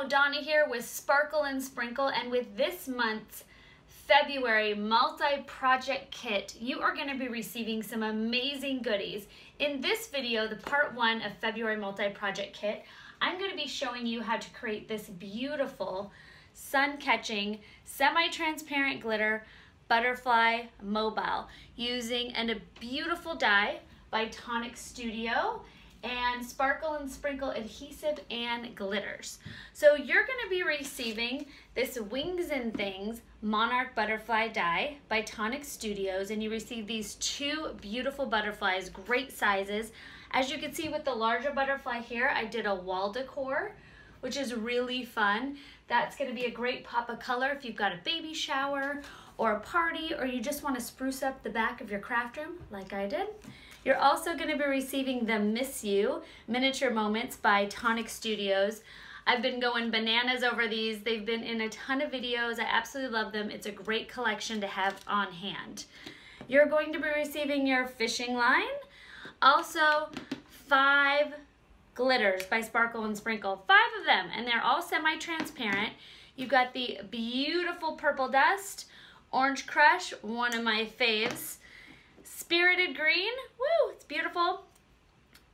Donna here with Sparkle and Sprinkle, and with this month's February multi-project kit, you are going to be receiving some amazing goodies. In this video, the part 1 of February multi-project kit, I'm going to be showing you how to create this beautiful sun-catching, semi-transparent glitter butterfly mobile using a beautiful die by Tonic Studio and Sparkle and Sprinkle adhesive and glitters. So you're going to be receiving this Wings and Things Monarch Butterfly die by Tonic Studios, and you receive these 2 beautiful butterflies, great sizes. As you can see with the larger butterfly here, I did a wall decor, which is really fun. That's going to be a great pop of color if you've got a baby shower or a party, or you just want to spruce up the back of your craft room like I did. You're also going to be receiving the Miss You Miniature Moments by Tonic Studios. I've been going bananas over these. They've been in a ton of videos. I absolutely love them. It's a great collection to have on hand. You're going to be receiving your fishing line. Also, 5 glitters by Sparkle and Sprinkle. 5 of them, and they're all semi-transparent. You've got the beautiful Purple Dust, Orange Crush, one of my faves, Spirited Green, woo, it's beautiful,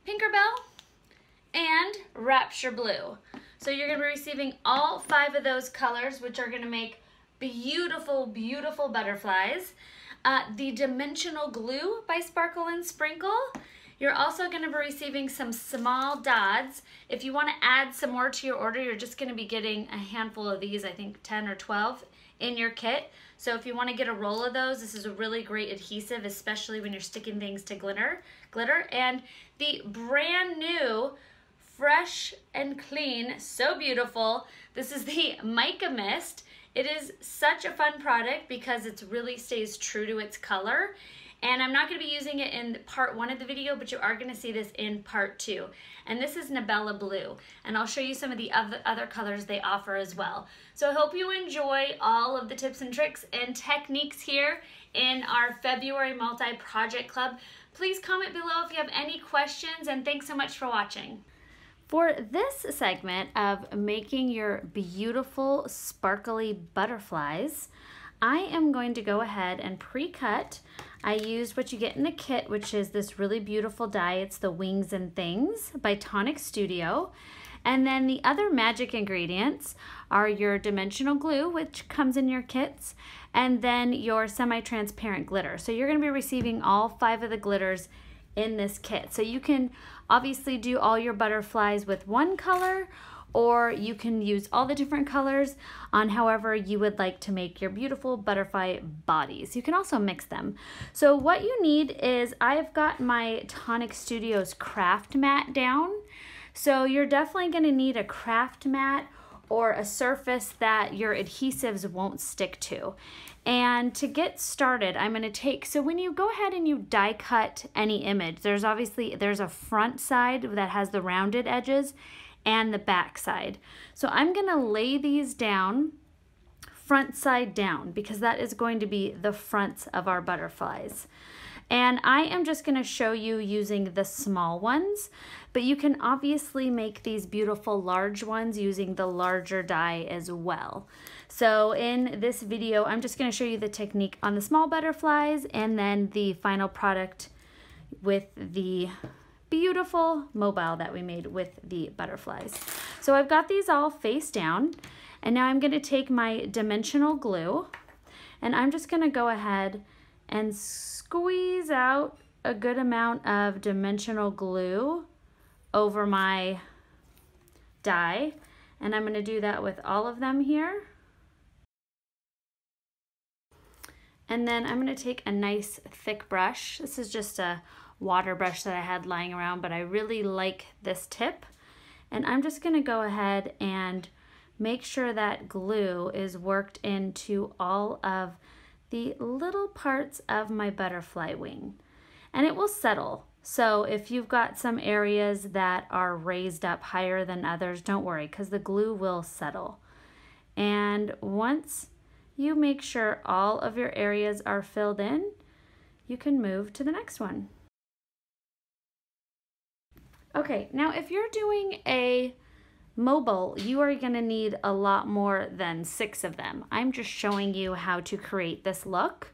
Pinkerbell, and Rapture Blue. So you're going to be receiving all 5 of those colors, which are going to make beautiful, beautiful butterflies. The Dimensional Glue by Sparkle and Sprinkle. You're also going to be receiving some small dods. If you want to add some more to your order, you're just going to be getting a handful of these, I think 10 or 12 in your kit. So if you want to get a roll of those, this is a really great adhesive, especially when you're sticking things to glitter. And the brand new, fresh and clean, so beautiful, this is the Mica Mist. It is such a fun product because it really stays true to its color. And I'm not going to be using it in part 1 of the video, but you are going to see this in part 2. And this is Nebula Blue. And I'll show you some of the other colors they offer as well. So I hope you enjoy all of the tips and tricks and techniques here in our February Multi-Project Club. Please comment below if you have any questions, and thanks so much for watching. For this segment of making your beautiful sparkly butterflies, I am going to go ahead and pre-cut. I used what you get in the kit, which is this really beautiful die. It's the Wings and Things by Tonic Studio. And then the other magic ingredients are your dimensional glue, which comes in your kits, and then your semi-transparent glitter. So you're going to be receiving all 5 of the glitters in this kit. So you can obviously do all your butterflies with one color, or you can use all the different colors on however you would like to make your beautiful butterfly bodies. You can also mix them. So what you need is, I've got my Tonic Studios craft mat down. So you're definitely going to need a craft mat or a surface that your adhesives won't stick to. And to get started, I'm going to take, so when you go ahead and you die cut any image, there's a front side that has the rounded edges and the back side. So I'm going to lay these down front side down because that is going to be the fronts of our butterflies. And I am just going to show you using the small ones, but you can obviously make these beautiful large ones using the larger die as well. So in this video, I'm just going to show you the technique on the small butterflies and then the final product with the beautiful mobile that we made with the butterflies. So I've got these all face down, and now I'm going to take my dimensional glue, and I'm just going to go ahead and squeeze out a good amount of dimensional glue over my die, and I'm going to do that with all of them here. And then I'm going to take a nice thick brush. This is just a water brush that I had lying around, but I really like this tip. And I'm just going to go ahead and make sure that glue is worked into all of the little parts of my butterfly wing. And it will settle. So if you've got some areas that are raised up higher than others, don't worry, because the glue will settle. And once you make sure all of your areas are filled in, you can move to the next one. Okay, now if you're doing a mobile, you are going to need a lot more than 6 of them. I'm just showing you how to create this look.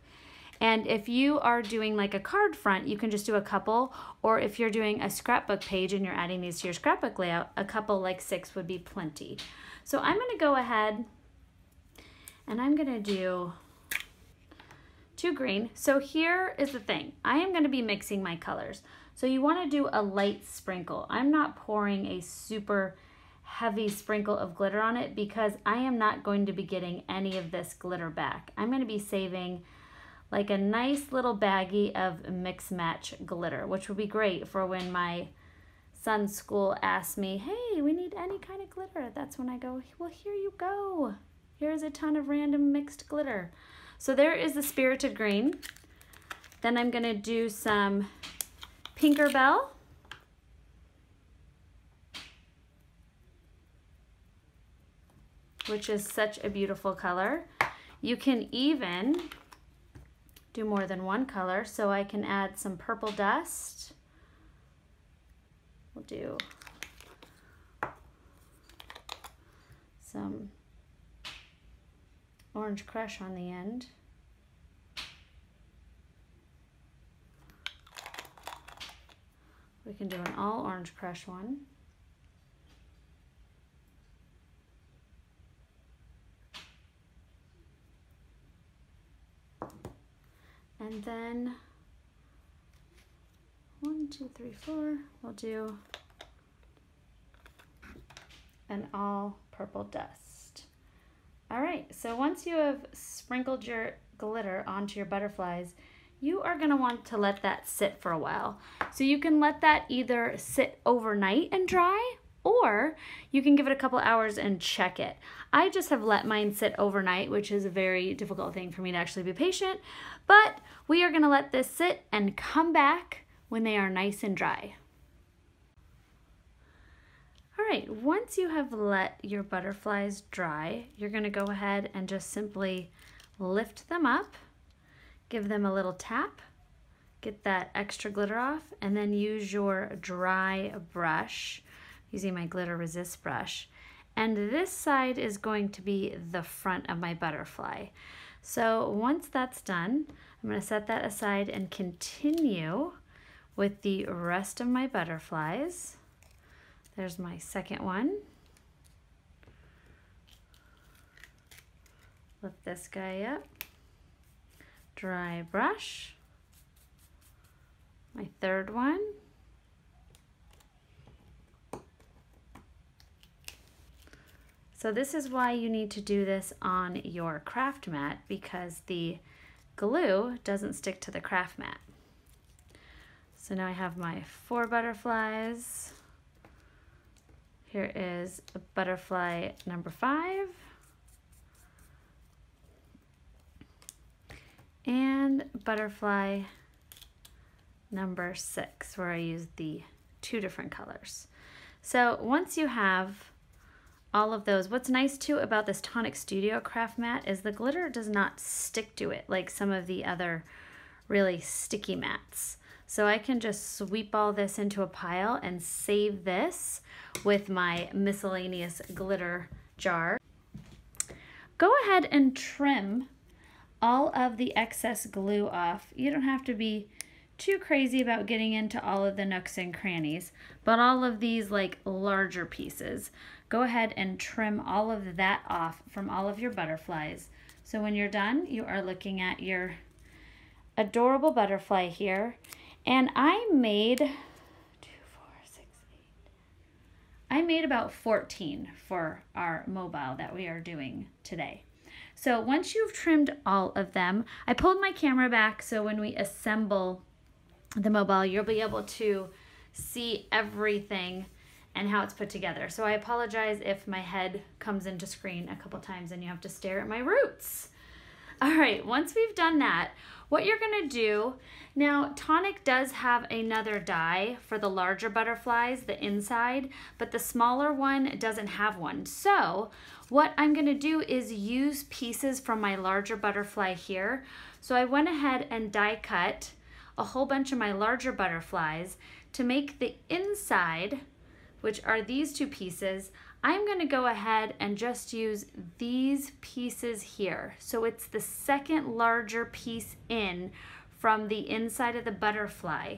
And if you are doing like a card front, you can just do a couple, or if you're doing a scrapbook page and you're adding these to your scrapbook layout, a couple like 6 would be plenty. So I'm going to go ahead and I'm going to do 2 green. So here is the thing. I am going to be mixing my colors. So you want to do a light sprinkle. I'm not pouring a super heavy sprinkle of glitter on it because I am not going to be getting any of this glitter back. I'm going to be saving like a nice little baggie of mix match glitter, which would be great for when my son's school asks me, hey, we need any kind of glitter. That's when I go, well, here you go. Here's a ton of random mixed glitter. So there is the spirited green. Then I'm gonna do some Pinkerbell. Which is such a beautiful color. You can even do more than one color, so I can add some purple dust. We'll do some orange crush on the end. We can do an all orange crush one. And then 1, 2, 3, 4, we'll do an all purple dust. All right, so once you have sprinkled your glitter onto your butterflies, you are gonna want to let that sit for a while. So you can let that either sit overnight and dry, or you can give it a couple hours and check it. I just have let mine sit overnight, which is a very difficult thing for me to actually be patient, but we are gonna let this sit and come back when they are nice and dry. All right, once you have let your butterflies dry, you're gonna go ahead and just simply lift them up, give them a little tap, get that extra glitter off, and then use your dry brush, using my glitter resist brush. And this side is going to be the front of my butterfly. So once that's done, I'm going to set that aside and continue with the rest of my butterflies. There's my second one. Lift this guy up. Dry brush. My third one. So this is why you need to do this on your craft mat, because the glue doesn't stick to the craft mat. So now I have my 4 butterflies. Here is butterfly number 5. And butterfly number 6, where I used the 2 different colors. So once you have all of those, what's nice too about this Tonic Studio craft mat is the glitter does not stick to it like some of the other really sticky mats. So I can just sweep all this into a pile and save this with my miscellaneous glitter jar. Go ahead and trim all of the excess glue off. You don't have to be too crazy about getting into all of the nooks and crannies, but all of these like larger pieces, go ahead and trim all of that off from all of your butterflies. So when you're done, you are looking at your adorable butterfly here. And I made 2, 4, 6, 8. I made about 14 for our mobile that we are doing today. So once you've trimmed all of them, I pulled my camera back so when we assemble the mobile, you'll be able to see everything and how it's put together. So I apologize if my head comes into screen a couple times and you have to stare at my roots. All right, once we've done that, what you're gonna do, now Tonic does have another die for the larger butterflies, the inside, but the smaller one doesn't have one. So what I'm gonna do is use pieces from my larger butterfly here. So I went ahead and die cut a whole bunch of my larger butterflies to make the inside, which are these two pieces. I'm going to go ahead and just use these pieces here. So it's the second larger piece in from the inside of the butterfly.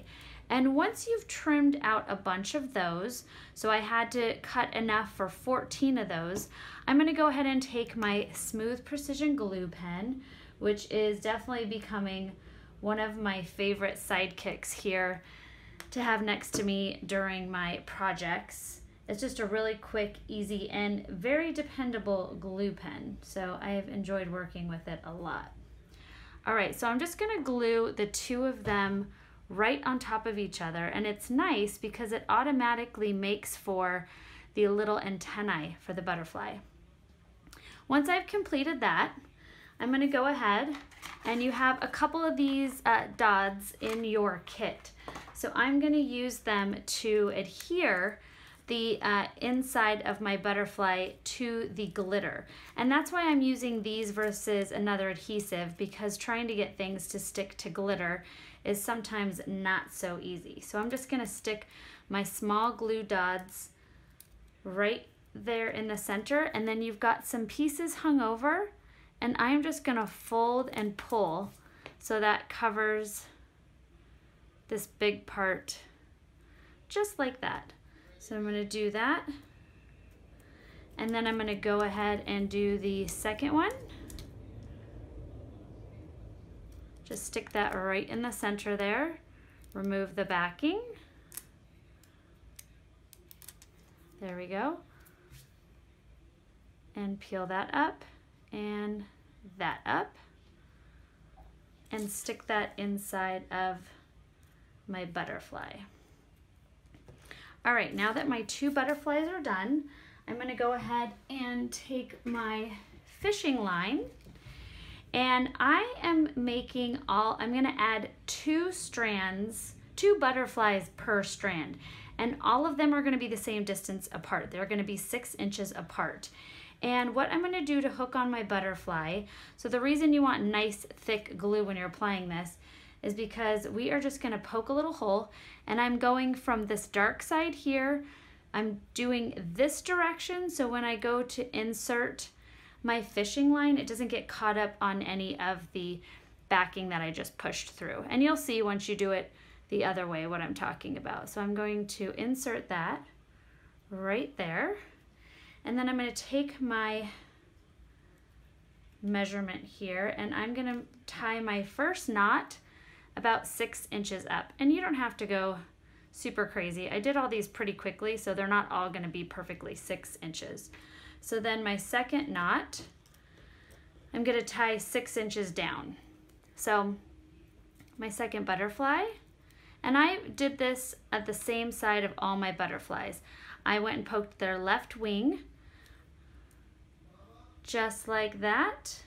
And once you've trimmed out a bunch of those, so I had to cut enough for 14 of those, I'm going to go ahead and take my Smooth Precision glue pen, which is definitely becoming one of my favorite sidekicks here to have next to me during my projects. It's just a really quick, easy, and very dependable glue pen. So I have enjoyed working with it a lot. All right, so I'm just gonna glue the two of them right on top of each other. And it's nice because it automatically makes for the little antennae for the butterfly. Once I've completed that, I'm gonna go ahead, and you have a couple of these dods in your kit. So I'm gonna use them to adhere the inside of my butterfly to the glitter. And that's why I'm using these versus another adhesive, because trying to get things to stick to glitter is sometimes not so easy. So I'm just gonna stick my small glue dots right there in the center, and then you've got some pieces hung over, and I'm just gonna fold and pull so that covers this big part, just like that. So I'm gonna do that. And then I'm gonna go ahead and do the second one. Just stick that right in the center there. Remove the backing. There we go. And peel that up and that up. And stick that inside of my butterfly. All right, now that my two butterflies are done, I'm gonna go ahead and take my fishing line, and I am making I'm gonna add 2 strands, 2 butterflies per strand, and all of them are gonna be the same distance apart. They're gonna be 6 inches apart. And what I'm gonna do to hook on my butterfly, so the reason you want nice thick glue when you're applying this is because we are just gonna poke a little hole, and I'm going from this dark side here, I'm doing this direction, so when I go to insert my fishing line, it doesn't get caught up on any of the backing that I just pushed through. And you'll see once you do it the other way what I'm talking about. So I'm going to insert that right there, and then I'm gonna take my measurement here, and I'm gonna tie my first knot about 6 inches up. And you don't have to go super crazy. I did all these pretty quickly, so they're not all gonna be perfectly 6 inches. So then my second knot, I'm gonna tie 6 inches down. So my second butterfly, and I did this at the same side of all my butterflies. I went and poked their left wing, just like that,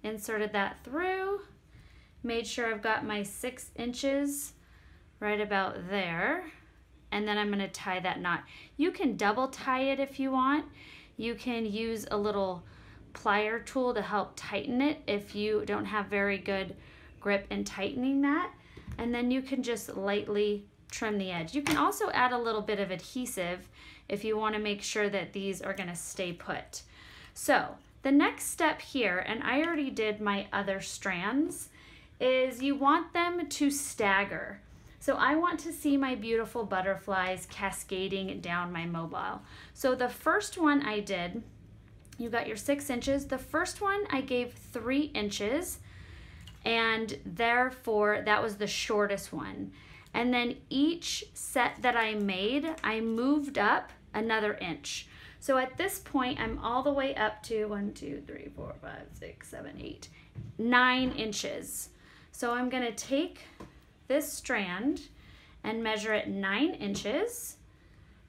inserted that through, made sure I've got my 6 inches right about there, and then I'm gonna tie that knot. You can double tie it if you want. You can use a little plier tool to help tighten it if you don't have very good grip in tightening that, and then you can just lightly trim the edge. You can also add a little bit of adhesive if you want to make sure that these are gonna stay put. So the next step here, and I already did my other strands, is you want them to stagger. So I want to see my beautiful butterflies cascading down my mobile. So the first one I did, you got your 6 inches. The first one I gave 3 inches, and therefore that was the shortest one. And then each set that I made, I moved up another inch. So at this point, I'm all the way up to 1, 2, 3, 4, 5, 6, 7, 8, 9 inches. So I'm gonna take this strand and measure it 9 inches,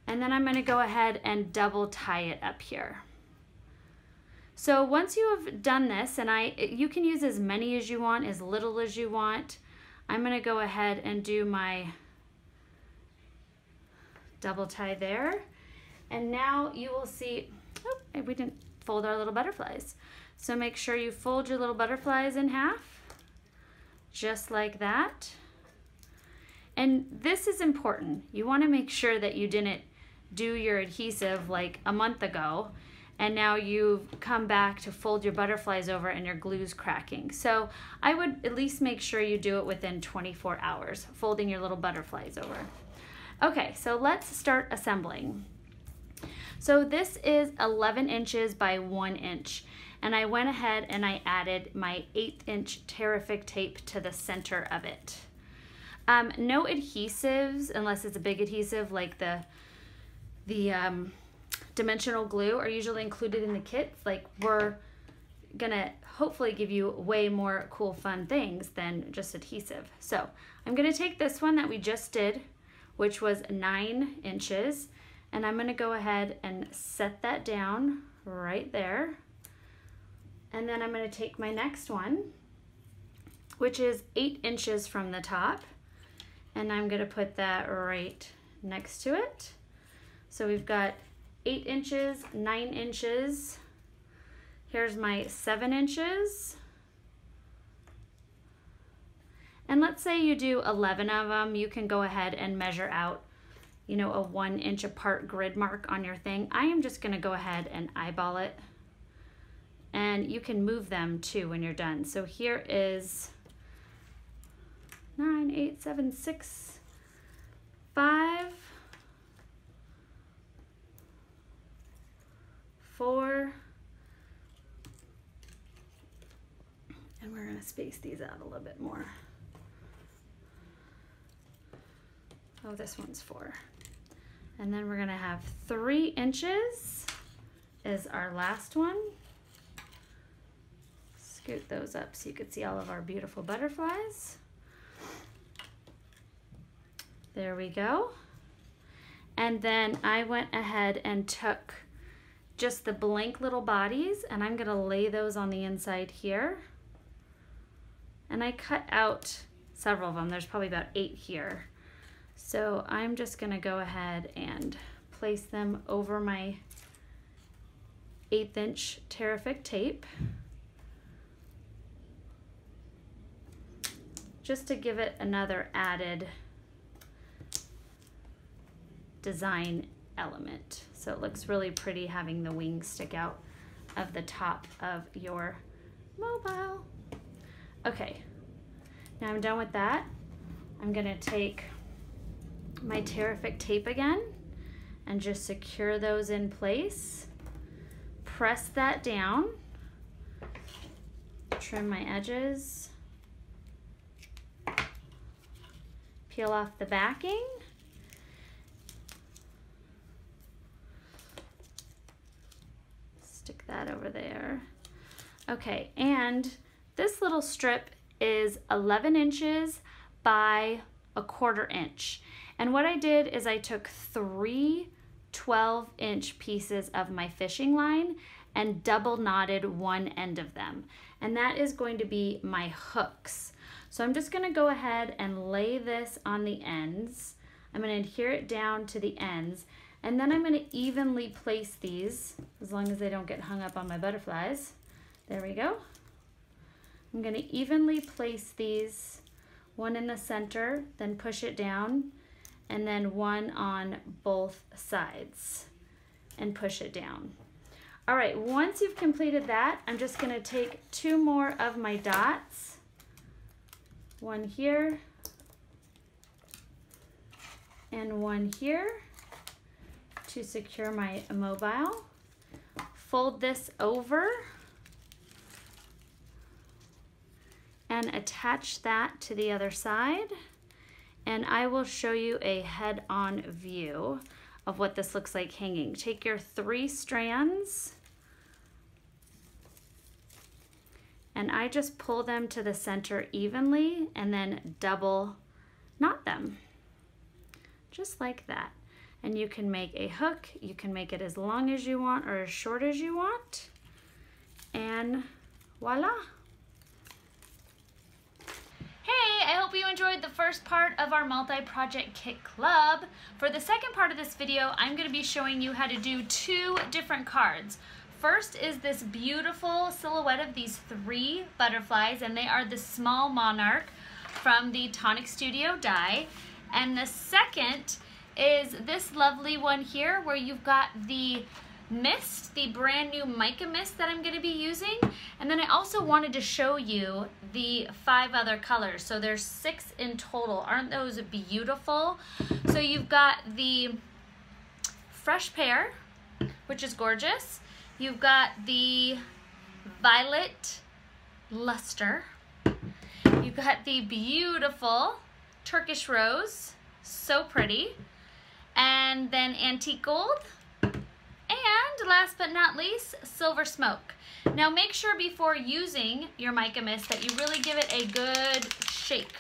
and then I'm gonna go ahead and double tie it up here. So once you have done this, and you can use as many as you want, as little as you want. I'm gonna go ahead and do my double tie there. And now you will see, oh, we didn't fold our little butterflies. So make sure you fold your little butterflies in half, just like that. And this is important. You want to make sure that you didn't do your adhesive like a month ago, and now you've come back to fold your butterflies over and your glue's cracking. So I would at least make sure you do it within 24 hours, folding your little butterflies over. Okay, so let's start assembling. So this is 11 inches by 1 inch. And I went ahead and I added my 1/8 inch Tear-ific tape to the center of it. No adhesives, unless it's a big adhesive like the dimensional glue, are usually included in the kits. Like, we're gonna hopefully give you way more cool fun things than just adhesive. So I'm gonna take this one that we just did, which was 9 inches, and I'm gonna go ahead and set that down right there. And then I'm gonna take my next one, which is 8 inches from the top, and I'm gonna put that right next to it. So we've got 8 inches, 9 inches. Here's my 7 inches. And let's say you do 11 of them, you can go ahead and measure out, you know, a 1 inch apart grid mark on your thing. I am just gonna go ahead and eyeball it. And you can move them too when you're done. So here is 9, 8, 7, 6, 5, 4, and we're gonna space these out a little bit more. Oh, this one's 4. And then we're gonna have 3 inches is our last one. Scoot those up so you could see all of our beautiful butterflies. There we go. And then I went ahead and took just the blank little bodies, and I'm gonna lay those on the inside here. And I cut out several of them. There's probably about 8 here. So I'm just gonna go ahead and place them over my 1/8 inch Tear-ific tape, just to give it another added design element. So it looks really pretty having the wings stick out of the top of your mobile. Okay, now I'm done with that. I'm gonna take my Tear-ific tape again and just secure those in place. Press that down, trim my edges, peel off the backing, stick that over there. Okay, and this little strip is 11 inches by 1/4 inch. And what I did is I took 3 12-inch pieces of my fishing line and double knotted one end of them. And that is going to be my hooks. So I'm just gonna go ahead and lay this on the ends. I'm gonna adhere it down to the ends, and then I'm gonna evenly place these, as long as they don't get hung up on my butterflies. There we go. I'm gonna evenly place these, one in the center, then push it down, and then one on both sides and push it down. All right, once you've completed that, I'm just gonna take 2 more of my dots, one here and one here to secure my mobile. Fold this over and attach that to the other side. And I will show you a head-on view of what this looks like hanging. Take your 3 strands and I just pull them to the center evenly and then double knot them, just like that. And you can make a hook, you can make it as long as you want or as short as you want. and voila. Hey, I hope you enjoyed the first part of our multi-project kit club. For the second part of this video, I'm going to be showing you how to do 2 different cards. First is this beautiful silhouette of these 3 butterflies, and they are the small monarch from the Tonic Studio die. And the second is this lovely one here where you've got the mist, the brand new mica mist that I'm going to be using. And then I also wanted to show you the 5 other colors. So there's 6 in total. Aren't those beautiful? So you've got the fresh pear, which is gorgeous. You've got the violet luster. You've got the beautiful Turkish rose, so pretty. And then antique gold. And last but not least, silver smoke. Now make sure before using your mica mist that you really give it a good shake.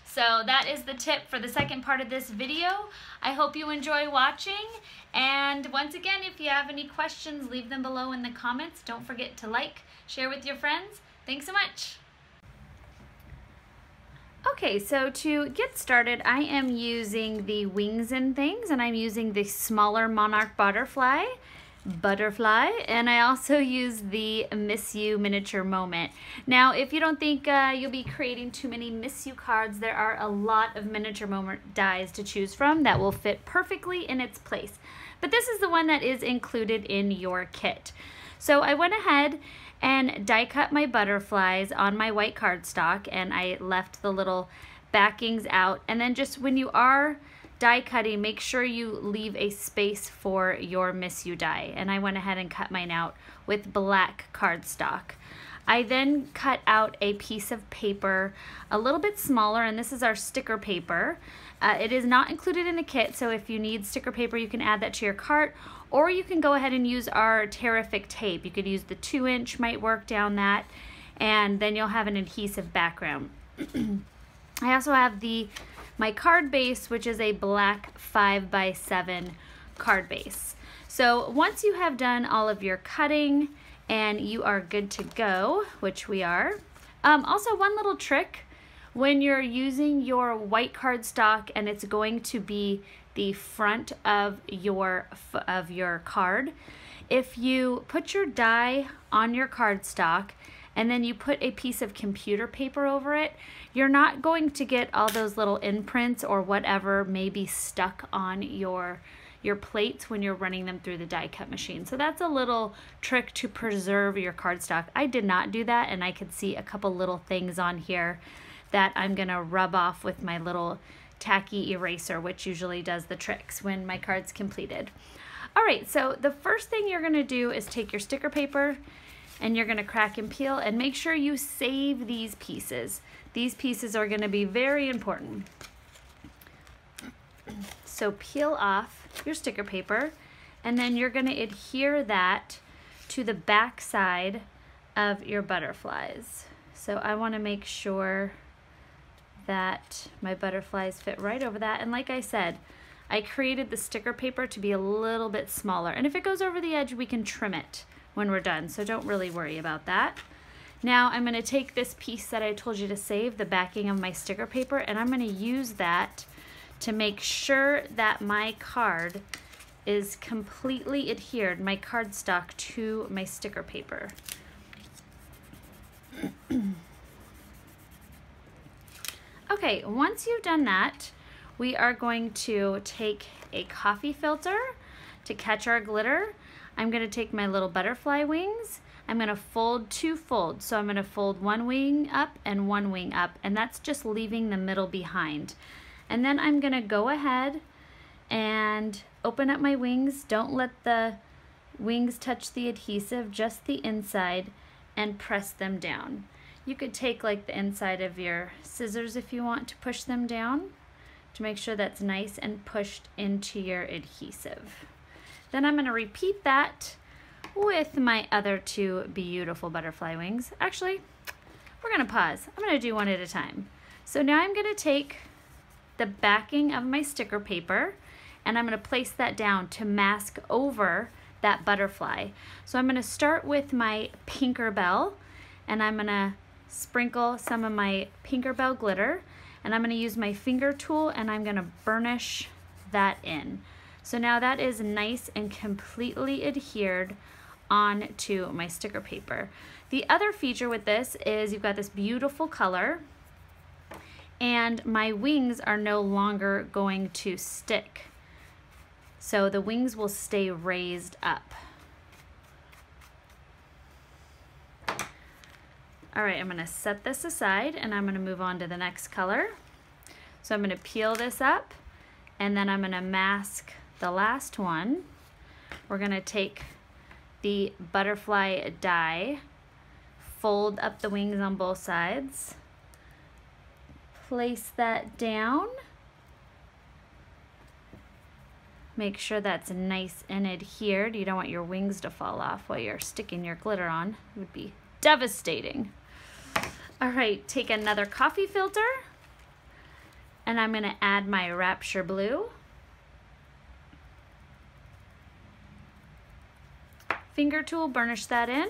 So that is the tip for the second part of this video. I hope you enjoy watching. And once again, if you have any questions, leave them below in the comments. Don't forget to like, share with your friends. Thanks so much. Okay, so to get started, I am using the wings and things, and I'm using the smaller monarch butterfly, and I also use the Miss You miniature moment. Now, if you don't think you'll be creating too many Miss You cards, there are a lot of miniature moment dies to choose from that will fit perfectly in its place. But this is the one that is included in your kit. So I went ahead and die cut my butterflies on my white cardstock, and I left the little backings out. And then just when you are die cutting, make sure you leave a space for your Miss You die. And I went ahead and cut mine out with black cardstock. I then cut out a piece of paper a little bit smaller, and this is our sticker paper. It is not included in the kit, so if you need sticker paper, you can add that to your cart, or you can go ahead and use our Tear-ific tape. You could use the 2-inch, might work down that, and then you'll have an adhesive background. I also have my card base, which is a black 5x7 card base. So once you have done all of your cutting and you are good to go, which we are. Also, one little trick, when you're using your white cardstock and it's going to be the front of your card, if you put your die on your cardstock and then you put a piece of computer paper over it, you're not going to get all those little imprints or whatever may be stuck on your plates when you're running them through the die cut machine. So that's a little trick to preserve your cardstock. I did not do that, and I could see a couple little things on here that I'm gonna rub off with my little tacky eraser, which usually does the tricks when my card's completed. All right, so the first thing you're gonna do is take your sticker paper and you're gonna crack and peel, and make sure you save these pieces. These pieces are gonna be very important. So peel off your sticker paper, and then you're gonna adhere that to the back side of your butterflies. So I wanna make sure that my butterflies fit right over that. And like I said, I created the sticker paper to be a little bit smaller. And if it goes over the edge, we can trim it when we're done. So don't really worry about that. Now I'm gonna take this piece that I told you to save, the backing of my sticker paper, and I'm gonna use that to make sure that my card is completely adhered, my cardstock, to my sticker paper. Okay, once you've done that, we are going to take a coffee filter to catch our glitter. I'm gonna take my little butterfly wings. I'm gonna fold 2 folds. So I'm gonna fold 1 wing up and 1 wing up, and that's just leaving the middle behind. And then I'm gonna go ahead and open up my wings. Don't let the wings touch the adhesive, just the inside, and press them down. You could take like the inside of your scissors if you want to push them down to make sure that's nice and pushed into your adhesive. Then I'm gonna repeat that with my other 2 beautiful butterfly wings. Actually, we're gonna pause. I'm gonna do one at a time. So now I'm gonna take the backing of my sticker paper and I'm gonna place that down to mask over that butterfly. So I'm gonna start with my Pinkerbell, and I'm gonna sprinkle some of my Pinkerbell glitter, and I'm gonna use my finger tool and I'm gonna burnish that in. So now that is nice and completely adhered onto my sticker paper. The other feature with this is you've got this beautiful color, and my wings are no longer going to stick. So the wings will stay raised up. All right, I'm gonna set this aside and I'm gonna move on to the next color. So I'm gonna peel this up and then I'm gonna mask the last one. We're gonna take the butterfly die, fold up the wings on both sides, place that down, make sure that's nice and adhered. You don't want your wings to fall off while you're sticking your glitter on. It would be devastating. All right, take another coffee filter and I'm gonna add my Rapture Blue. Finger tool, burnish that in.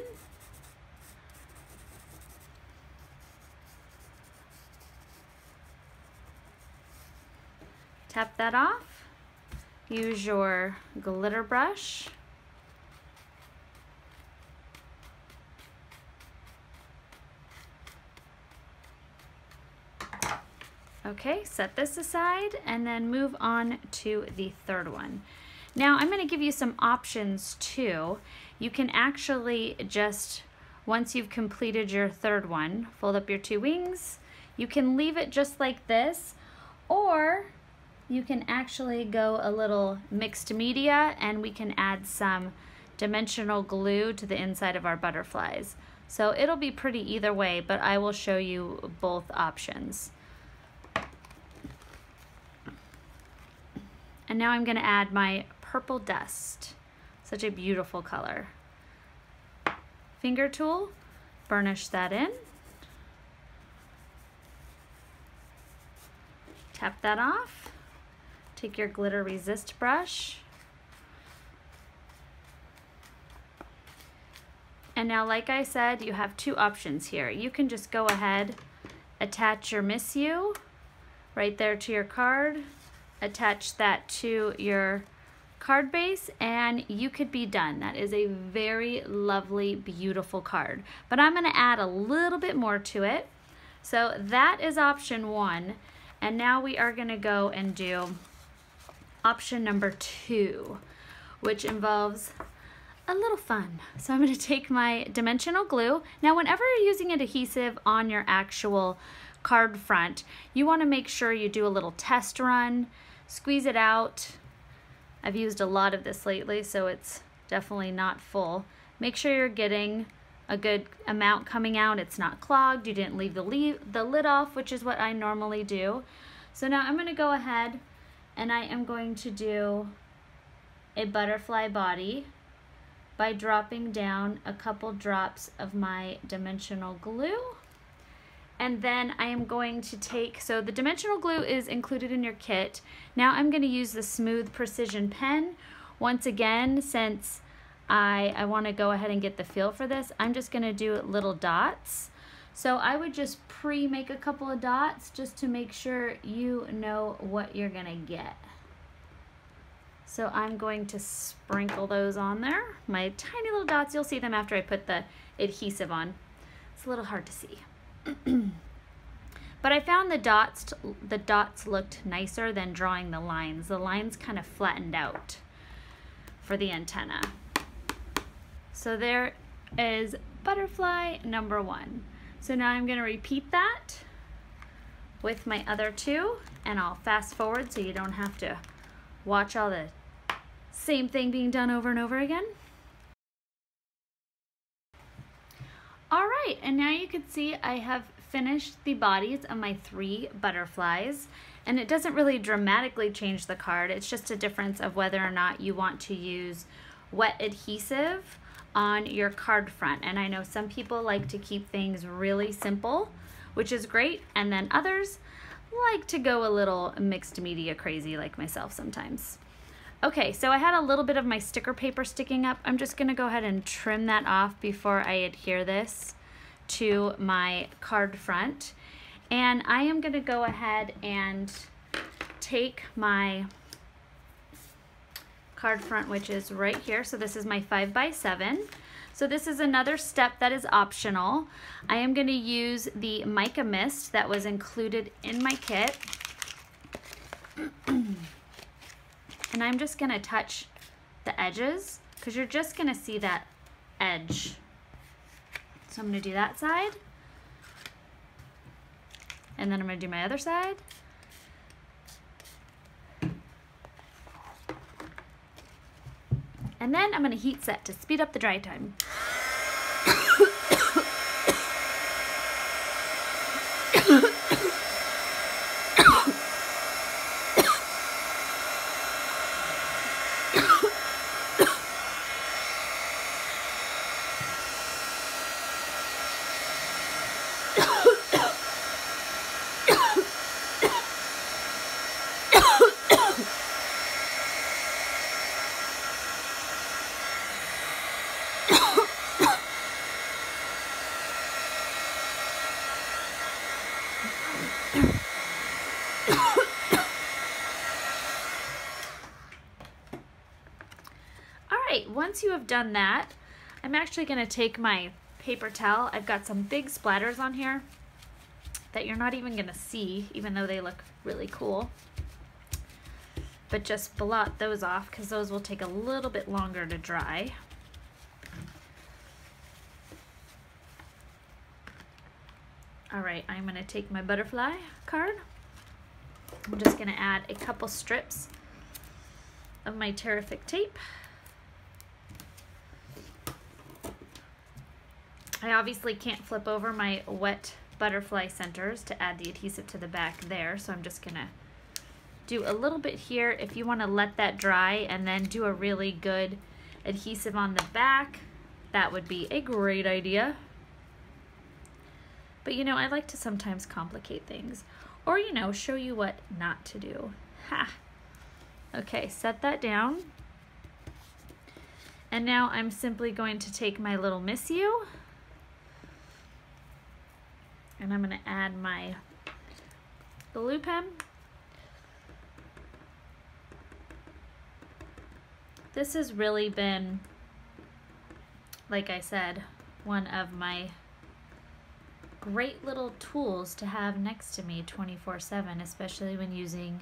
Tap that off. Use your glitter brush. Okay, set this aside and then move on to the third one. Now I'm going to give you some options too. You can actually just, once you've completed your third one, fold up your two wings. You can leave it just like this, or you can actually go a little mixed media and we can add some dimensional glue to the inside of our butterflies. So it'll be pretty either way, but I will show you both options. And now I'm going to add my purple dust. Such a beautiful color. Finger tool, burnish that in. Tap that off. Take your glitter resist brush. And now, like I said, you have two options here. You can just go ahead, attach your Miss You right there to your card. Attach that to your card base and you could be done. That is a very lovely, beautiful card. But I'm going to add a little bit more to it. So that is option one. And now we are going to go and do option number 2, which involves a little fun. So I'm going to take my dimensional glue. Now whenever you're using an adhesive on your actual card front, you want to make sure you do a little test run. Squeeze it out. I've used a lot of this lately, so it's definitely not full. Make sure you're getting a good amount coming out. It's not clogged. You didn't leave the lid off, which is what I normally do. So now I'm going to go ahead and I am going to do a butterfly body by dropping down a couple drops of my dimensional glue. And then I am going to take, so the dimensional glue is included in your kit. Now I'm going to use the Smooth Precision pen. Once again, since I want to go ahead and get the feel for this, I'm just going to do little dots. So I would just pre-make a couple of dots just to make sure you know what you're going to get. So I'm going to sprinkle those on there. My tiny little dots, you'll see them after I put the adhesive on. It's a little hard to see. But I found the dots looked nicer than drawing the lines. The lines kind of flattened out for the antenna. So there is butterfly number 1. So now I'm going to repeat that with my other 2, and I'll fast forward so you don't have to watch all the same thing being done over and over again. All right, and now you can see I have finished the bodies of my 3 butterflies, and it doesn't really dramatically change the card. It's just a difference of whether or not you want to use wet adhesive on your card front. And I know some people like to keep things really simple, which is great, and then others like to go a little mixed media crazy like myself sometimes. Okay, so I had a little bit of my sticker paper sticking up. I'm just gonna go ahead and trim that off before I adhere this to my card front. And I am gonna go ahead and take my card front, which is right here. So this is my 5x7. So this is another step that is optional. I am gonna use the Mica mist that was included in my kit. And I'm just gonna touch the edges because you're just gonna see that edge. So I'm gonna do that side. And then I'm gonna do my other side. And then I'm gonna heat set to speed up the dry time. Once you have done that, I'm actually going to take my paper towel. I've got some big splatters on here that you're not even going to see, even though they look really cool. But just blot those off because those will take a little bit longer to dry. All right, I'm going to take my butterfly card. I'm just going to add a couple strips of my Tear-ific tape. I obviously can't flip over my wet butterfly centers to add the adhesive to the back there, so I'm just gonna do a little bit here. If you wanna let that dry and then do a really good adhesive on the back, that would be a great idea. But you know, I like to sometimes complicate things, or you know, show you what not to do. Ha! Okay, set that down. And now I'm simply going to take my little Miss You, and I'm going to add my glue pen. This has really been, like I said, one of my great little tools to have next to me 24/7, especially when using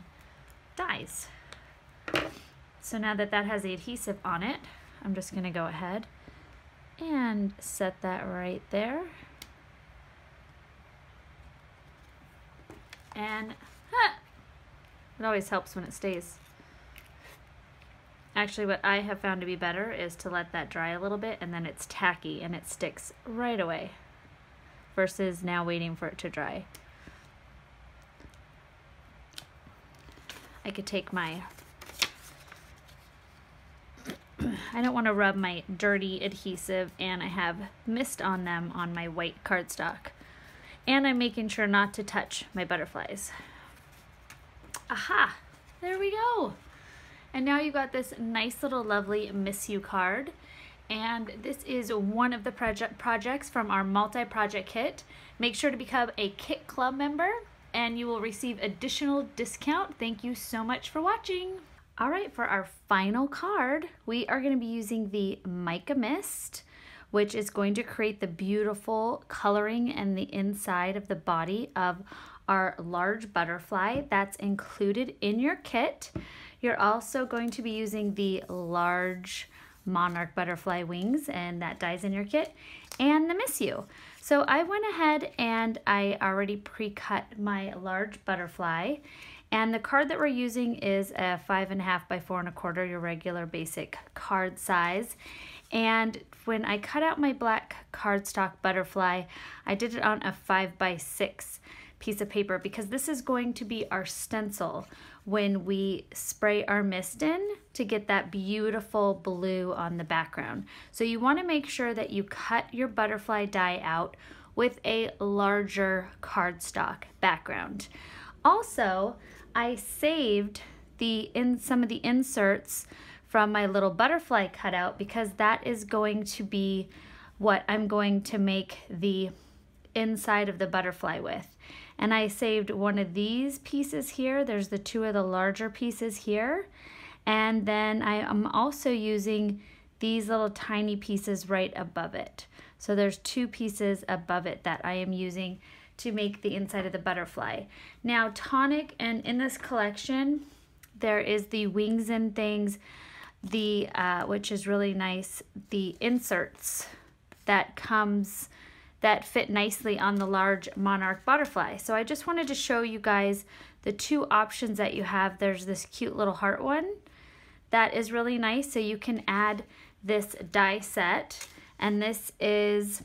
dies. So now that that has the adhesive on it, I'm just going to go ahead and set that right there. And it always helps when it stays. Actually, what I have found to be better is to let that dry a little bit, and then it's tacky and it sticks right away versus now waiting for it to dry. I could take my, I don't want to rub my dirty adhesive, and I have mist on them on my white cardstock. And I'm making sure not to touch my butterflies. Aha! There we go! And now you've got this nice little lovely Miss You card. And this is one of the projects from our multi-project kit. Make sure to become a Kit Club member and you will receive additional discount. Thank you so much for watching. All right, for our final card, we are going to be using the Mica Mist, which is going to create the beautiful coloring and the inside of the body of our large butterfly that's included in your kit. You're also going to be using the large monarch butterfly wings, and that dies in your kit, and the Miss You. So I went ahead and I already pre-cut my large butterfly, and the card that we're using is a 5.5 by 4.25, your regular basic card size. And when I cut out my black cardstock butterfly, I did it on a 5x6 piece of paper because this is going to be our stencil when we spray our mist in to get that beautiful blue on the background. So you want to make sure that you cut your butterfly die out with a larger cardstock background. Also, I saved some of the inserts from my little butterfly cutout, because that is going to be what I'm going to make the inside of the butterfly with. And I saved one of these pieces here. There's the two of the larger pieces here. And then I am also using these little tiny pieces right above it. So there's two pieces above it that I am using to make the inside of the butterfly. Now Tonic, and in this collection, there is the Wings and Things, which is really nice, the inserts that fit nicely on the large monarch butterfly. So I just wanted to show you guys the two options that you have. There's this cute little heart one that is really nice. So you can add this die set, and this is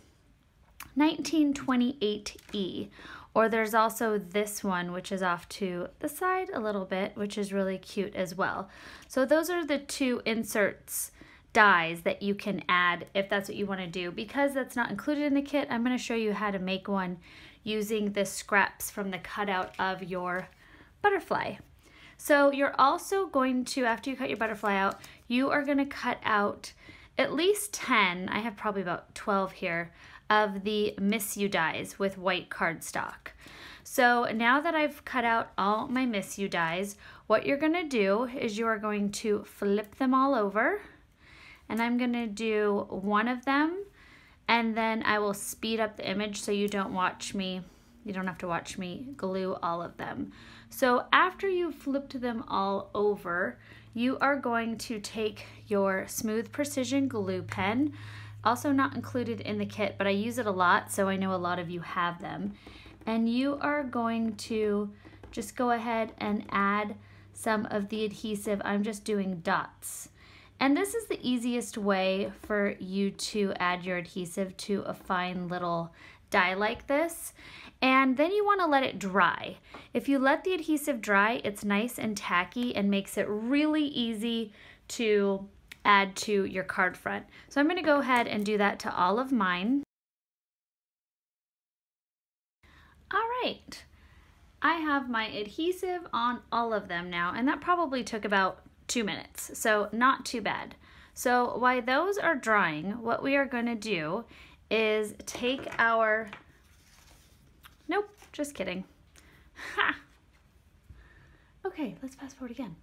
1928E. Or there's also this one, which is off to the side a little bit, which is really cute as well. So those are the two inserts dies that you can add if that's what you want to do. Because that's not included in the kit, I'm going to show you how to make one using the scraps from the cutout of your butterfly. So you're also going to, after you cut your butterfly out, you are going to cut out at least 10, I have probably about 12 here, of the Miss You dies with white cardstock. So now that I've cut out all my Miss You dies, what you're going to do is you are going to flip them all over, and I'm going to do one of them, and then I will speed up the image so you don't have to watch me glue all of them. So after you've flipped them all over, you are going to take your Smooth Precision glue pen, also not included in the kit, but I use it a lot, so I know a lot of you have them. And you are going to just go ahead and add some of the adhesive. I'm just doing dots. And this is the easiest way for you to add your adhesive to a fine little die like this. And then you want to let it dry. If you let the adhesive dry, it's nice and tacky and makes it really easy to add to your card front. So I'm going to go ahead and do that to all of mine. All right, I have my adhesive on all of them now, and that probably took about 2 minutes, so not too bad. So while those are drying, what we are going to do is take our, nope, just kidding. Ha! Okay, let's fast forward again.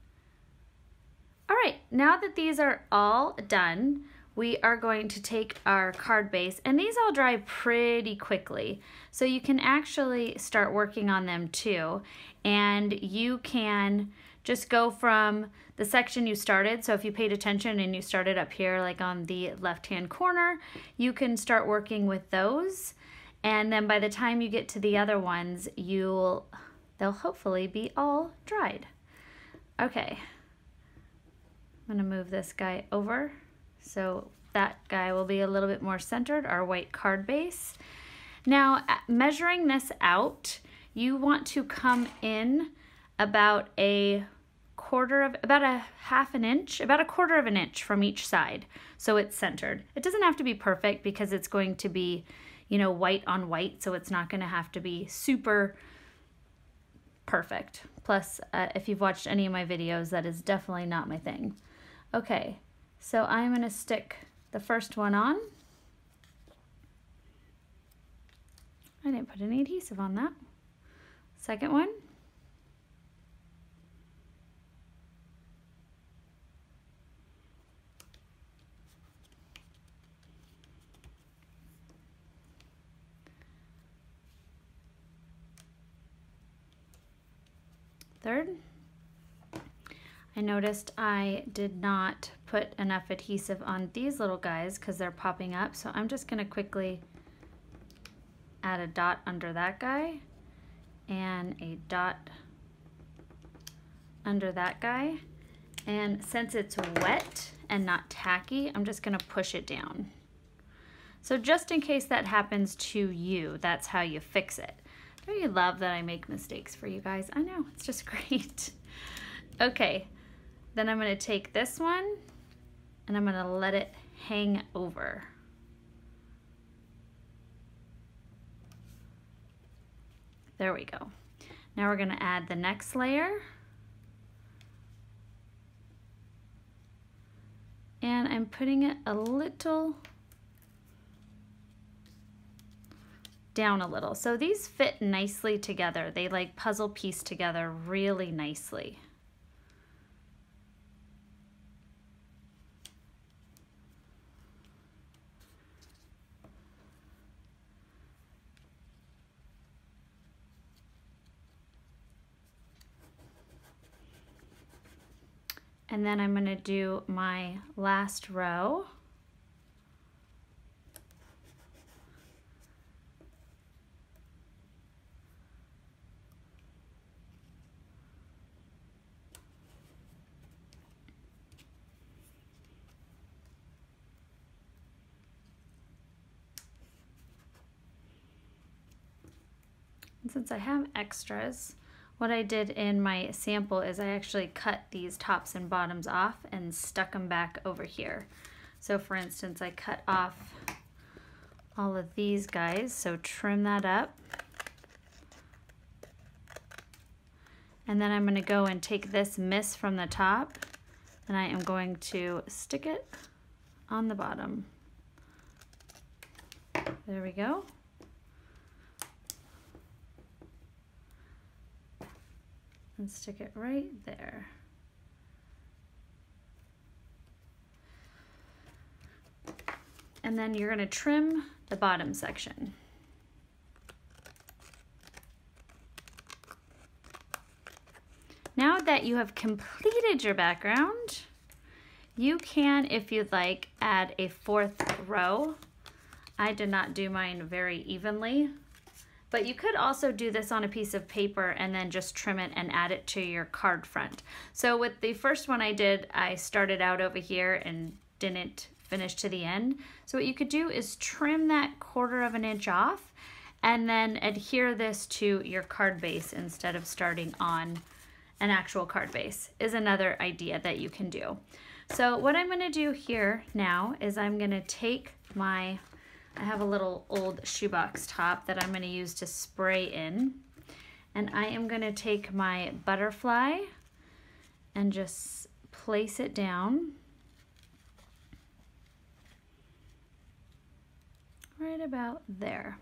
All right, now that these are all done, we are going to take our card base, and these all dry pretty quickly. So you can actually start working on them too. And you can just go from the section you started. So if you paid attention and you started up here, like on the left-hand corner, you can start working with those. And then by the time you get to the other ones, they'll hopefully be all dried. Okay. I'm going to move this guy over so that guy will be a little bit more centered, our white card base. Now, measuring this out, you want to come in about a quarter of an inch from each side so it's centered. It doesn't have to be perfect because it's going to be, you know, white on white, so it's not going to have to be super perfect. Plus, if you've watched any of my videos, that is definitely not my thing. Okay, so I'm going to stick the first one on. I didn't put any adhesive on that. Second one. Third. I noticed I did not put enough adhesive on these little guys because they're popping up, so I'm just going to quickly add a dot under that guy and a dot under that guy. And since it's wet and not tacky, I'm just going to push it down. So just in case that happens to you, that's how you fix it. Don't you love that I make mistakes for you guys? I know, it's just great. Okay, then I'm going to take this one and I'm going to let it hang over. There we go. Now we're going to add the next layer. And I'm putting it a little down a little. So these fit nicely together. They like puzzle piece together really nicely. And then I'm going to do my last row. And since I have extras, what I did in my sample is I actually cut these tops and bottoms off and stuck them back over here. So for instance, I cut off all of these guys, so trim that up. And then I'm going to go and take this miss from the top and I am going to stick it on the bottom. There we go. And stick it right there. And then you're going to trim the bottom section. Now that you have completed your background, you can, if you'd like, add a fourth row. I did not do mine very evenly. But you could also do this on a piece of paper and then just trim it and add it to your card front. So with the first one I did, I started out over here and didn't finish to the end. So what you could do is trim that 1/4 inch off and then adhere this to your card base instead of starting on an actual card base is another idea that you can do. So what I'm going to do here now is I'm going to take my I have a little old shoebox top that I'm going to use to spray in. And I am going to take my butterfly and just place it down right about there.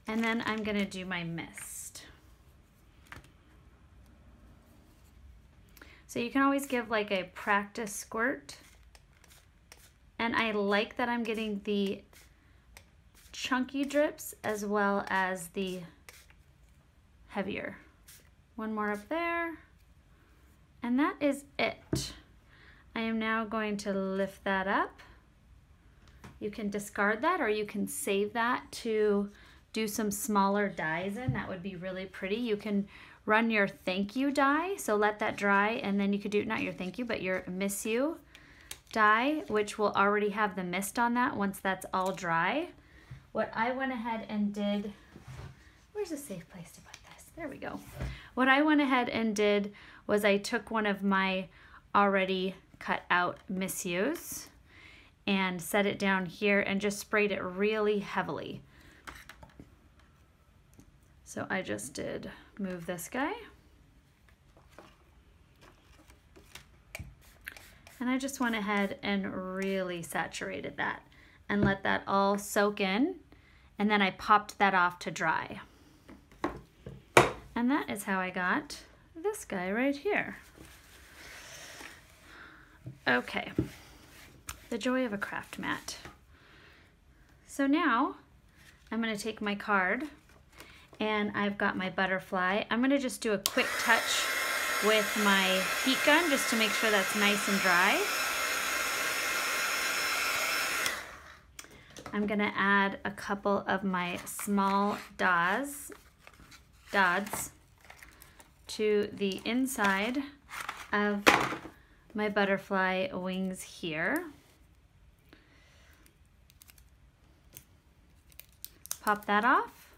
And then I'm going to do my mist. So you can always give like a practice squirt. And I like that I'm getting the chunky drips as well as the heavier. One more up there. And that is it. I am now going to lift that up. You can discard that or you can save that to do some smaller dies in. That would be really pretty. You can run your thank you die, so let that dry, and then you could do, not your thank you, but your miss you die, which will already have the mist on that once that's all dry. What I went ahead and did, where's a safe place to put this? There we go. What I went ahead and did was I took one of my already cut out miss yous and set it down here and just sprayed it really heavily. So I just did move this guy. And I just went ahead and really saturated that and let that all soak in. And then I popped that off to dry. And that is how I got this guy right here. Okay, the joy of a craft mat. So now I'm going to take my card and I've got my butterfly. I'm going to just do a quick touch with my heat gun just to make sure that's nice and dry. I'm going to add a couple of my small Dods to the inside of my butterfly wings here. Pop that off.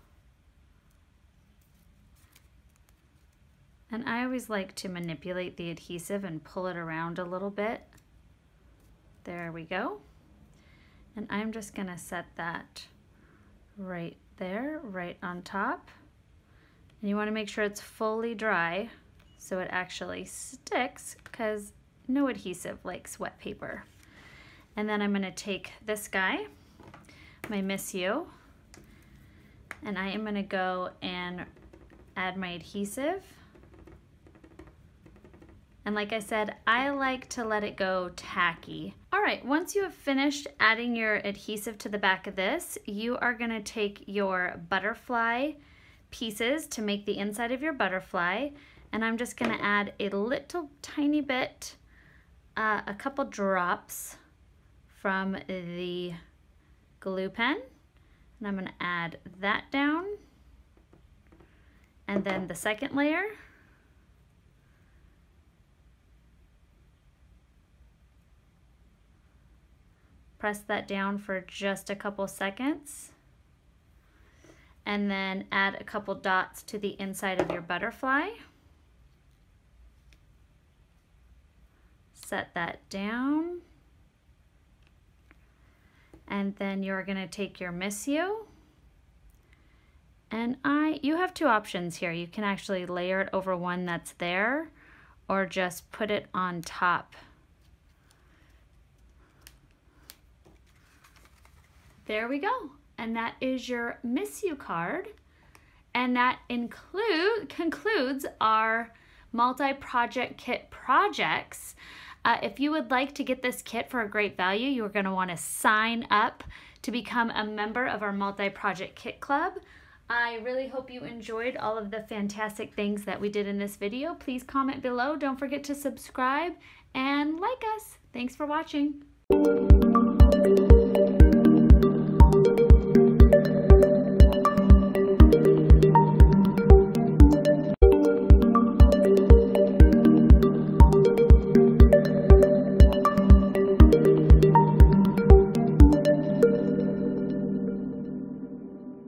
And I always like to manipulate the adhesive and pull it around a little bit. There we go. And I'm just going to set that right there, right on top. And you want to make sure it's fully dry so it actually sticks, because no adhesive likes wet paper. And then I'm going to take this guy, my Miss You, and I am going to go and add my adhesive. And like I said, I like to let it go tacky. All right, once you have finished adding your adhesive to the back of this, you are gonna take your butterfly pieces to make the inside of your butterfly, and I'm just gonna add a little tiny bit, a couple drops from the glue pen, and I'm gonna add that down, and then the second layer. Press that down for just a couple seconds, and then add a couple dots to the inside of your butterfly. Set that down, and then you're going to take your Miss You, and you have two options here. You can actually layer it over one that's there, or just put it on top. There we go, and that is your Miss You card, and that concludes our multi-project kit projects. If you would like to get this kit for a great value, you're going to want to sign up to become a member of our multi-project kit club. I really hope you enjoyed all of the fantastic things that we did in this video. Please comment below. Don't forget to subscribe and like us. Thanks for watching.